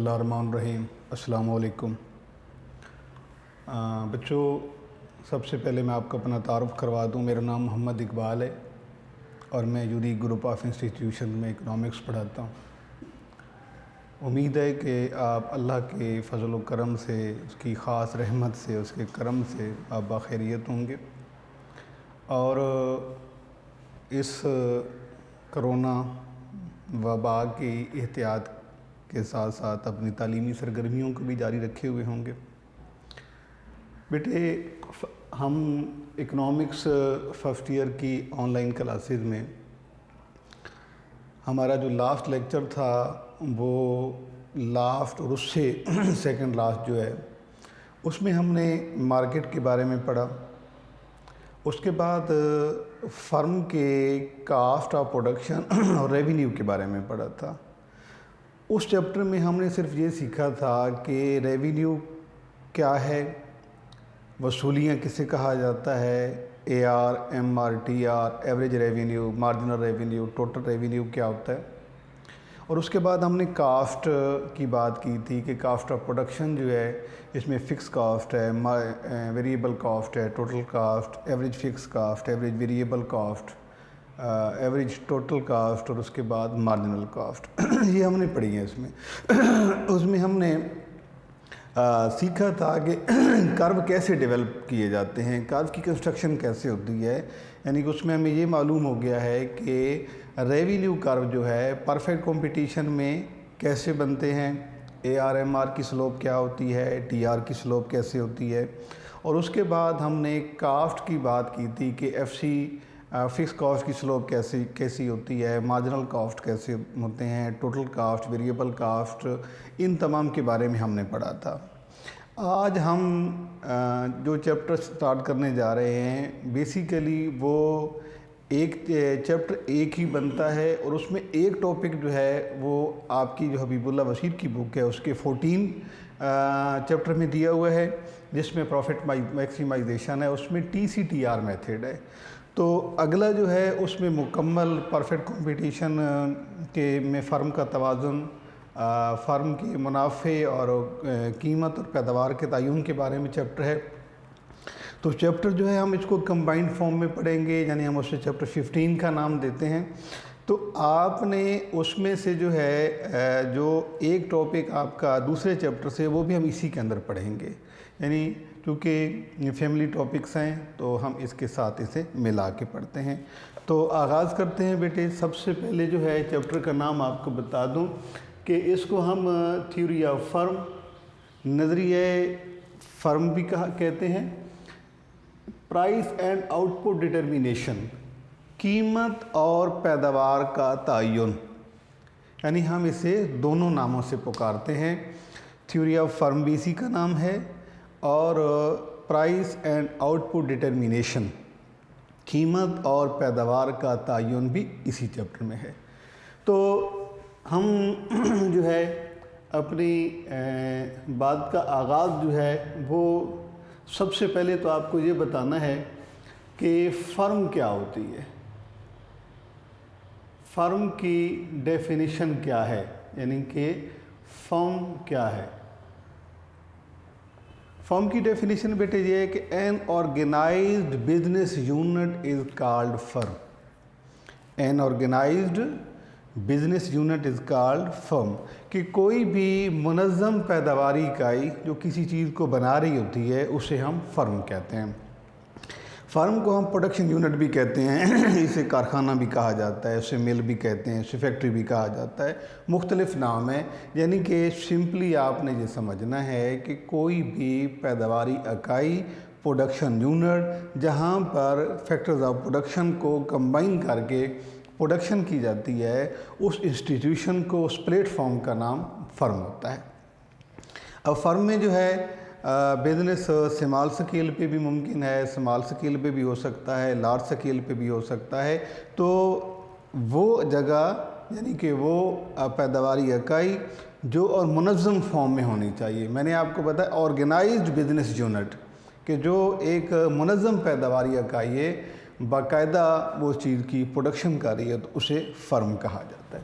اللہ الرحمن الرحیم۔ السلام علیکم بچوں، سب سے پہلے میں آپ کو اپنا تعارف کروا دوں۔ میرا نام محمد اقبال ہے اور میں یونیک گروپ آف انسٹیٹیوشن میں اکنامکس پڑھاتا ہوں۔ امید ہے کہ آپ اللہ کے فضل و کرم سے، اس کی خاص رحمت سے، اس کے کرم سے آپ بخیریت ہوں گے اور اس کرونا وبا کی احتیاط کے ساتھ ساتھ اپنی تعلیمی سرگرمیوں کو بھی جاری رکھے ہوئے ہوں گے۔ بیٹے، ہم اکنامکس فرسٹ ایئر کی آن لائن کلاسز میں ہمارا جو لاسٹ لیکچر تھا وہ لاسٹ اور اس سے سیکنڈ لاسٹ جو ہے اس میں ہم نے مارکیٹ کے بارے میں پڑھا۔ اس کے بعد فرم کے کاسٹ آف پروڈکشن اور ریونیو کے بارے میں پڑھا تھا۔ اس چیپٹر میں ہم نے صرف یہ سیکھا تھا کہ ریونیو کیا ہے، وصولیاں کسے کہا جاتا ہے، A R, M R, T R, average revenue, marginal revenue, total revenue کیا ہوتا ہے۔ اور اس کے بعد ہم نے کاسٹ کی بات کی تھی کہ کاسٹ آف پروڈکشن جو ہے اس میں فکس کاسٹ ہے، ویریبل کاسٹ ہے، total cost, average fix cost, average variable cost, average total cost اور اس کے بعد مارجنل کاسٹ یہ ہم نے پڑھی ہے۔ اس میں ہم نے سیکھا تھا کہ کرو کیسے ڈیولپ کیے جاتے ہیں، کرو کی کنسٹرکشن کیسے ہوتی ہے، یعنی کہ اس میں ہمیں یہ معلوم ہو گیا ہے کہ ریونیو کرو جو ہے پرفیکٹ کمپٹیشن میں کیسے بنتے ہیں، اے آر ایم آر کی سلوپ کیا ہوتی ہے، ٹی آر کی سلوپ کیسے ہوتی ہے۔ اور اس کے بعد ہم نے کاسٹ کی بات کی تھی کہ ایف سی فکس کاسٹ کی سلوپ کیسی ہوتی ہے، مارجنل کاسٹ کیسے ہوتے ہیں، ٹوٹل کاسٹ، ویریبل کاسٹ، ان تمام کے بارے میں ہم نے پڑھا تھا۔ آج ہم جو چیپٹر سٹارٹ کرنے جا رہے ہیں بیسیکلی وہ ایک چیپٹر ایک ہی بنتا ہے اور اس میں ایک ٹاپک جو ہے وہ آپ کی جو حبیب اللہ وسیر کی بک ہے اس کے 14 چیپٹر میں دیا ہوا ہے، جس میں پروفٹ میکسیمائزیشن ہے، اس میں T C T R method ہے۔ تو اگلا جو ہے اس میں مکمل پرفیکٹ کمپٹیشن کے میں فرم کا توازن، فرم کے منافع اور قیمت اور پیداوار کے تعین کے بارے میں چیپٹر ہے۔ تو چیپٹر جو ہے ہم اس کو کمبائنڈ فارم میں پڑھیں گے، یعنی ہم اسے چیپٹر 15 کا نام دیتے ہیں۔ تو آپ نے اس میں سے جو ہے جو ایک ٹاپک آپ کا دوسرے چیپٹر سے وہ بھی ہم اسی کے اندر پڑھیں گے، یعنی کیونکہ یہ فیملی ٹاپکس ہیں تو ہم اس کے ساتھ اسے ملا کے پڑھتے ہیں۔ تو آغاز کرتے ہیں بیٹے۔ سب سے پہلے جو ہے چیپٹر کا نام آپ کو بتا دوں کہ اس کو ہم تھیوری آف فرم، نظریہ فرم بھی کہتے ہیں، price and out put determination, قیمت اور پیداوار کا تعین، یعنی ہم اسے دونوں ناموں سے پکارتے ہیں۔ تھیوری آف فرم بھی اسی کا نام ہے اور price and out put determination, قیمت اور پیداوار کا تعین بھی اسی چیپٹر میں ہے۔ تو ہم جو ہے اپنی بات کا آغاز جو ہے وہ سب سے پہلے تو آپ کو یہ بتانا ہے کہ فرم کیا ہوتی ہے، فرم کی ڈیفینیشن کیا ہے، یعنی کہ فرم کیا ہے۔ فرم کی ڈیفینیشن بیٹے یہ ہے کہ an organised business unit is called firm, an organised business unit is called firm, کہ کوئی بھی منظم پیداواری اکائی جو کسی چیز کو بنا رہی ہوتی ہے اسے ہم فرم کہتے ہیں۔ فرم کو ہم پروڈکشن یونٹ بھی کہتے ہیں، اسے کارخانہ بھی کہا جاتا ہے، اسے مل بھی کہتے ہیں، اسے فیکٹری بھی کہا جاتا ہے، مختلف نام ہیں۔ یعنی کہ سمپلی آپ نے یہ سمجھنا ہے کہ کوئی بھی پیداواری اکائی، پروڈکشن یونٹ، جہاں پر فیکٹرز آف پروڈکشن کو کمبائن کر کے پروڈکشن کی جاتی ہے، اس انسٹیٹیوشن کو، اس پلیٹ فارم کا نام فرم ہوتا ہے۔ اب فرم میں جو ہے بزنس سمال سکیل پہ بھی ممکن ہے، سمال سکیل پہ بھی ہو سکتا ہے، لارج سکیل پہ بھی ہو سکتا ہے۔ تو وہ جگہ یعنی کہ وہ پیداواری اکائی جو اور منظم فارم میں ہونی چاہیے۔ میں نے آپ کو بتایا آرگنائزڈ بزنس یونٹ، کہ جو ایک منظم پیداواری اکائی ہے، باقاعدہ وہ چیز کی پروڈکشن کر رہی ہے، تو اسے فرم کہا جاتا ہے۔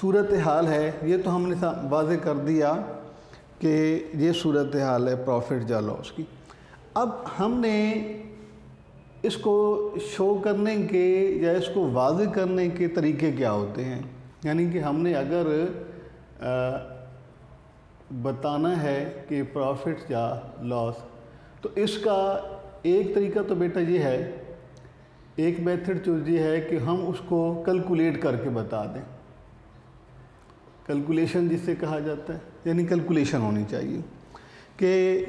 صورت حال ہے یہ تو ہم نے واضح کر دیا کہ یہ صورت حال ہے پروفٹ یا لاس کی۔ اب ہم نے اس کو شو کرنے کے یا اس کو واضح کرنے کے طریقے کیا ہوتے ہیں، یعنی کہ ہم نے اگر بتانا ہے کہ پروفٹ یا لاس، تو اس کا ایک طریقہ تو بیٹا یہ ہے، ایک میتھڈ جو یہ ہے کہ ہم اس کو کیلکولیٹ کر کے بتا دیں، کیلکولیشن جسے کہا جاتا ہے، یعنی کیلکولیشن ہونی چاہیے کہ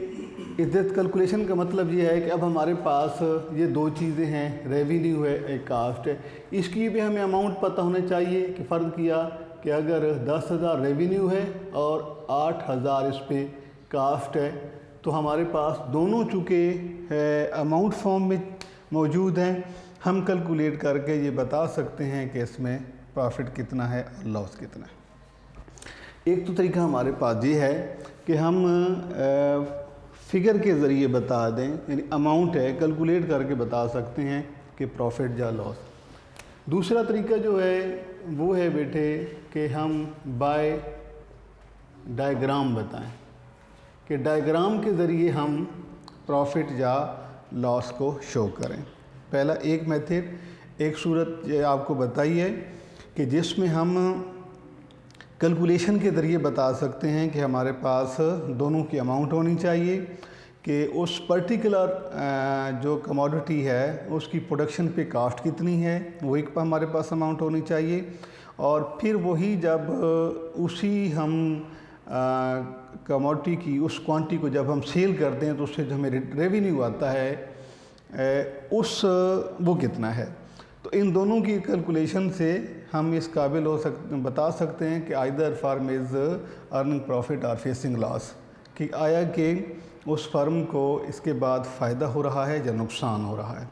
کیلکولیشن کا مطلب یہ ہے کہ اب ہمارے پاس یہ دو چیزیں ہیں، ریونیو ہے ایک کاسٹ ہے، اس کی بھی ہمیں اماؤنٹ پتہ ہونا چاہیے کہ فرض کیا کہ اگر 10,000 ریونیو ہے اور 8,000 اس پہ کاسٹ ہے، تو ہمارے پاس دونوں چونکہ اماؤنٹ فارم میں موجود ہیں، ہم کیلکولیٹ کر کے یہ بتا سکتے ہیں کہ اس میں پروفٹ کتنا ہے اور لاس کتنا ہے۔ ایک تو طریقہ ہمارے پاس یہ ہے کہ ہم فگر کے ذریعے بتا دیں، یعنی اماؤنٹ ہے کیلکولیٹ کر کے بتا سکتے ہیں کہ پروفٹ یا لاس۔ دوسرا طریقہ جو ہے وہ ہے بیٹے کہ ہم بائی ڈائیگرام بتائیں، کہ ڈائیگرام کے ذریعے ہم پروفٹ یا لاس کو شو کریں۔ پہلا ایک میتھڈ، ایک صورت یہ آپ کو بتائی ہے کہ جس میں ہم کیلکولیشن کے ذریعے بتا سکتے ہیں کہ ہمارے پاس دونوں کی اماؤنٹ ہونی چاہیے کہ اس پرٹیکولر جو کموڈٹی ہے اس کی پروڈکشن پہ کاسٹ کتنی ہے، وہی ہمارے پاس اماؤنٹ ہونی چاہیے، اور پھر وہی جب اسی ہم کموڈٹی کی اس کوانٹٹی کو جب ہم سیل کرتے ہیں تو اس سے جو ہمیں ریونیو آتا ہے وہ کتنا ہے۔ تو ان دونوں کی کیلکولیشن سے ہم اس قابل بتا سکتے ہیں کہ either firm is earning profit اور فیسنگ لاس، کہ آیا کہ اس فرم کو اس کے بعد فائدہ ہو رہا ہے یا نقصان ہو رہا ہے۔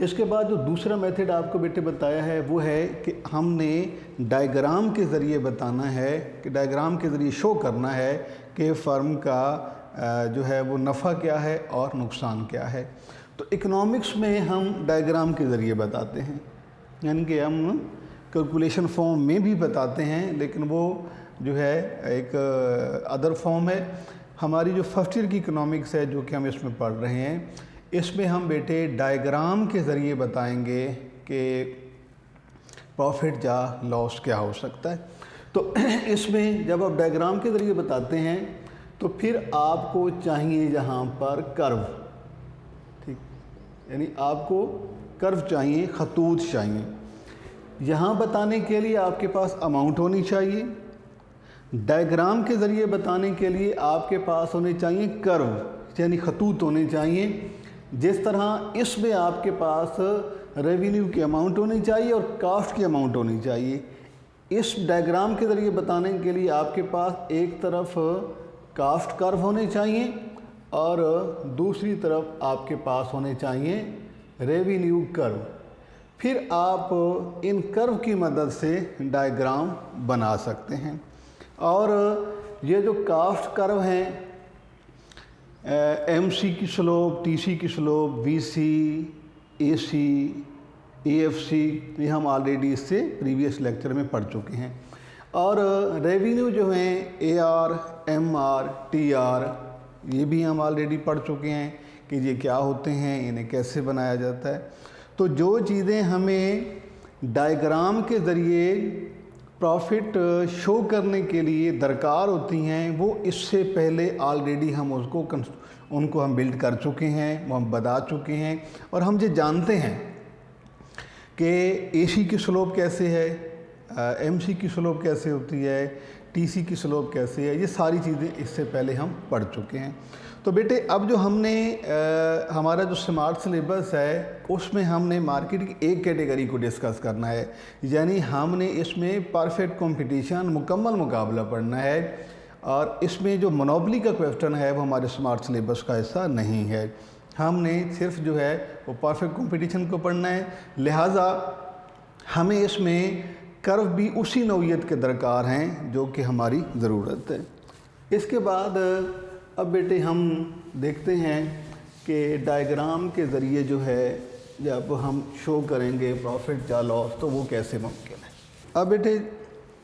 اس کے بعد جو دوسرا میتھڈ آپ کو بیٹے بتایا ہے وہ ہے کہ ہم نے ڈائیگرام کے ذریعے بتانا ہے، کہ ڈائیگرام کے ذریعے شو کرنا ہے کہ فرم کا جو ہے وہ نفع کیا ہے اور نقصان کیا ہے۔ تو اکنامکس میں ہم ڈائیگرام کے ذریعے بتاتے ہیں، یعنی کہ ہم کیلکولیشن فارم میں بھی بتاتے ہیں، لیکن وہ جو ہے ایک ادر فارم ہے۔ ہماری جو فرسٹ ایئر کی اکنامکس ہے جو کہ ہم اس میں پڑھ رہے ہیں، اس میں ہم بیٹے ڈائیگرام کے ذریعے بتائیں گے کہ پروفٹ یا لاس کیا ہو سکتا ہے۔ تو اس میں جب آپ ڈائیگرام کے ذریعے بتاتے ہیں تو پھر آپ کو چاہیے یہاں پر کرو، یعنی آپ کو کرو چاہیے، خطوط چاہیے۔ یہاں بتانے کے لیے آپ کے پاس اماؤنٹ ہونی چاہیے، ڈائیگرام کے ذریعے بتانے کے لیے آپ کے پاس ہونے چاہیے کرو، یعنی خطوط ہونے چاہیے۔ جس طرح اس میں آپ کے پاس ریونیو کی اماؤنٹ ہونی چاہیے اور کاسٹ کی اماؤنٹ ہونی چاہیے، اس ڈائیگرام کے ذریعے بتانے کے لیے آپ کے پاس ایک طرف کاسٹ کرو ہونے چاہیے اور دوسری طرف آپ کے پاس ہونے چاہیے ریونیو کرو۔ پھر آپ ان کرو کی مدد سے ڈائیگرام بنا سکتے ہیں۔ اور یہ جو کاسٹ کرو ہیں، ایم سی کی سلوپ، ٹی سی کی slope, we C, a C, A F C, یہ ہم آلریڈی اس سے پریویس لیکچر میں پڑھ چکے ہیں۔ اور ریونیو جو ہیں A R, M R, T R, یہ بھی ہم آلریڈی پڑھ چکے ہیں کہ یہ کیا ہوتے ہیں، انہیں کیسے بنایا جاتا ہے۔ تو جو چیزیں ہمیں ڈائیگرام کے ذریعے پروفٹ شو کرنے کے لیے درکار ہوتی ہیں، وہ اس سے پہلے آلریڈی ہم ان کو ہم بلڈ کر چکے ہیں، وہ ہم بتا چکے ہیں، اور ہم یہ جانتے ہیں کہ اے سی کی سلوپ کیسے ہے، ایم سی کی سلوپ کیسے ہوتی ہے، ٹی سی کی سلوپ کیسے ہے، یہ ساری چیزیں اس سے پہلے ہم پڑھ چکے ہیں۔ تو بیٹے اب جو ہم نے ہمارا جو سمارٹ سلیبس ہے اس میں ہم نے مارکیٹ کی ایک کیٹیگری کو ڈسکس کرنا ہے، یعنی ہم نے اس میں پرفیکٹ کمپٹیشن، مکمل مقابلہ پڑھنا ہے، اور اس میں جو مونوپلی کا کویسچن ہے وہ ہمارے سمارٹ سلیبس کا حصہ نہیں ہے۔ ہم نے صرف جو ہے وہ پرفیکٹ کمپٹیشن کو پڑھنا ہے، لہٰذا ہمیں اس میں کرو بھی اسی نوعیت کے درکار ہیں جو کہ ہماری ضرورت ہے۔ اس کے بعد اب بیٹے ہم دیکھتے ہیں کہ ڈائیگرام کے ذریعے جو ہے جب ہم شو کریں گے پروفٹ یا لاس تو وہ کیسے ممکن ہے۔ اب بیٹے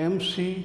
MCMR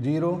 0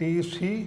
TC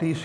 TC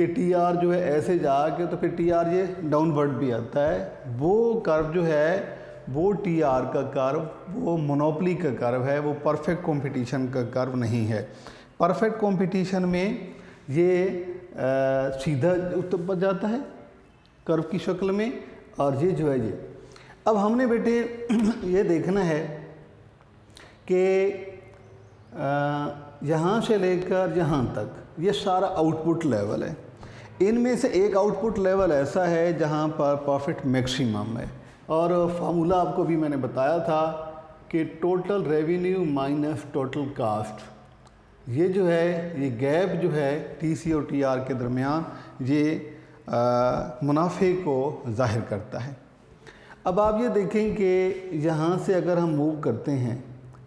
کہ ٹی آر جو ہے ایسے جا کے تو پھر ٹی آر یہ ڈاؤن ورڈ بھی آتا ہے، وہ کرو جو ہے وہ ٹی آر کا کرو وہ مونوپلی کا کرو ہے، وہ پرفیکٹ کمپٹیشن کا کرو نہیں ہے۔ پرفیکٹ کمپٹیشن میں یہ سیدھا اوپر جاتا ہے کرو کی شکل میں، اور یہ جو ہے یہ۔ اب ہم نے بیٹے یہ دیکھنا ہے کہ یہاں سے لے کر یہاں تک یہ سارا آؤٹ پٹ لیول ہے، ان میں سے ایک آؤٹ پٹ لیول ایسا ہے جہاں پر پروفٹ میکسیمم ہے، اور فارمولہ آپ کو بھی میں نے بتایا تھا کہ total revenue minus total cost, یہ جو ہے یہ گیپ جو ہے ٹی سی اور ٹی آر کے درمیان یہ منافع کو ظاہر کرتا ہے۔ اب آپ یہ دیکھیں کہ یہاں سے اگر ہم موو کرتے ہیں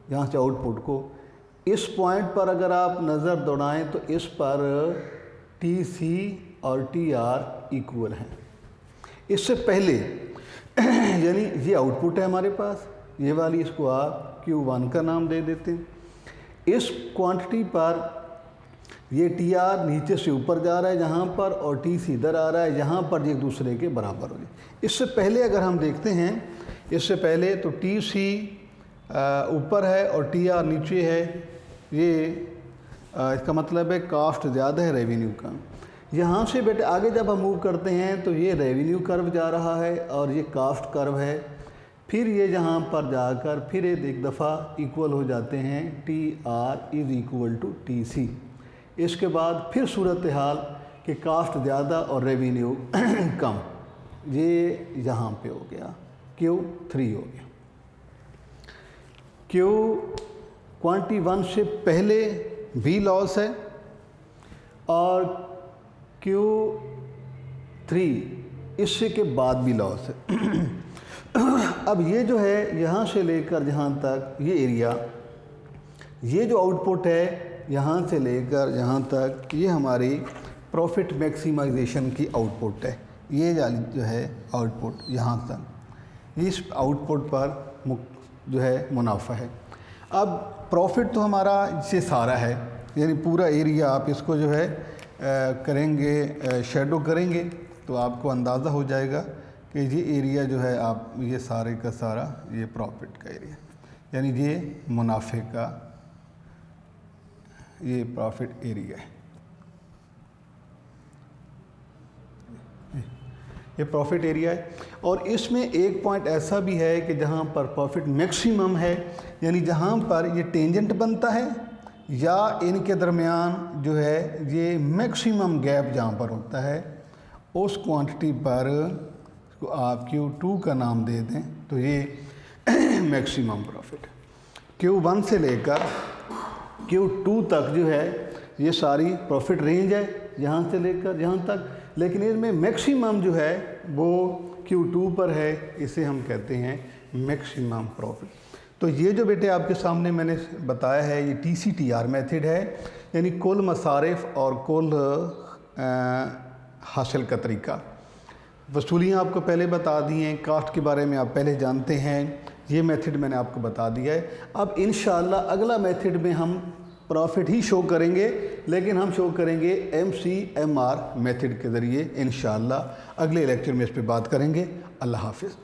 یہاں سے آؤٹ پٹ کو، اس پوائنٹ پر اگر آپ نظر دوڑائیں تو اس پر ٹی سی اور ٹی آر ایکول ہیں۔ اس سے پہلے یعنی یہ آؤٹ پٹ ہے ہمارے پاس، یہ والی اس کو آپ Q1 کا نام دے دیتے ہیں۔ اس کوانٹٹی پر یہ ٹی آر نیچے سے اوپر جا رہا ہے جہاں پر، اور ٹی سی ادھر آ رہا ہے جہاں پر، یہ ایک دوسرے کے برابر ہو جائے۔ اس سے پہلے اگر ہم دیکھتے ہیں، اس سے پہلے تو ٹی سی اوپر ہے اور ٹی آر نیچے ہے، یہ اس کا مطلب ہے کاسٹ زیادہ ہے ریونیو کا۔ یہاں سے بیٹے آگے جب ہم موو کرتے ہیں تو یہ ریونیو کرو جا رہا ہے اور یہ کاسٹ کرو ہے، پھر یہ جہاں پر جا کر پھر ایک دفعہ ایکول ہو جاتے ہیں، T R is equal to T C. اس کے بعد پھر صورتحال کہ کاسٹ زیادہ اور ریونیو کم، یہ یہاں پہ ہو گیا Q3 ہو گیا۔ کوانٹی 1 سے پہلے بھی لاس ہے اور Q3 اس سے کے بعد بھی لاس ہے۔ اب یہ جو ہے یہاں سے لے کر جہاں تک یہ ایریا، یہ جو آؤٹ پٹ ہے یہاں سے لے کر یہاں تک، یہ ہماری پروفٹ میکسیمائزیشن کی آؤٹ پٹ ہے۔ یہ جو ہے آؤٹ پٹ یہاں تک، اس آؤٹ پٹ پر جو ہے منافع ہے۔ اب پروفٹ تو ہمارا سے سارا ہے، یعنی پورا ایریا آپ اس کو جو ہے کریں گے، شیڈو کریں گے تو آپ کو اندازہ ہو جائے گا کہ یہ ایریا جو ہے آپ یہ سارے کا سارا یہ پروفٹ کا ایریا، یعنی یہ منافع کا یہ پروفٹ ایریا ہے، یہ پروفٹ ایریا ہے۔ اور اس میں ایک پوائنٹ ایسا بھی ہے کہ جہاں پر پروفٹ میکسیمم ہے، یعنی جہاں پر یہ ٹینجنٹ بنتا ہے یا ان کے درمیان جو ہے یہ میکسیمم گیپ جہاں پر ہوتا ہے، اس کوانٹٹی پر اس کو آپ Q2 کا نام دے دیں تو یہ میکسیمم پروفٹ۔ Q1 سے لے کر Q2 تک جو ہے یہ ساری پروفٹ رینج ہے یہاں سے لے کر یہاں تک، لیکن اس میں میکسیمم جو ہے وہ Q2 پر ہے، اسے ہم کہتے ہیں میکسیمم پروفٹ۔ تو یہ جو بیٹے آپ کے سامنے میں نے بتایا ہے یہ T C T R method ہے، یعنی کل مصارف اور کل حاصل کا طریقہ۔ وصولیاں آپ کو پہلے بتا دی ہیں، کاسٹ کے بارے میں آپ پہلے جانتے ہیں، یہ میتھڈ میں نے آپ کو بتا دیا ہے۔ اب انشاءاللہ اگلا میتھڈ میں ہم پروفٹ ہی شو کریں گے، لیکن ہم شو کریں گے MCMR میتھڈ کے ذریعے انشاءاللہ۔ اگلے لیکچر میں اس پہ بات کریں گے۔ اللہ حافظ۔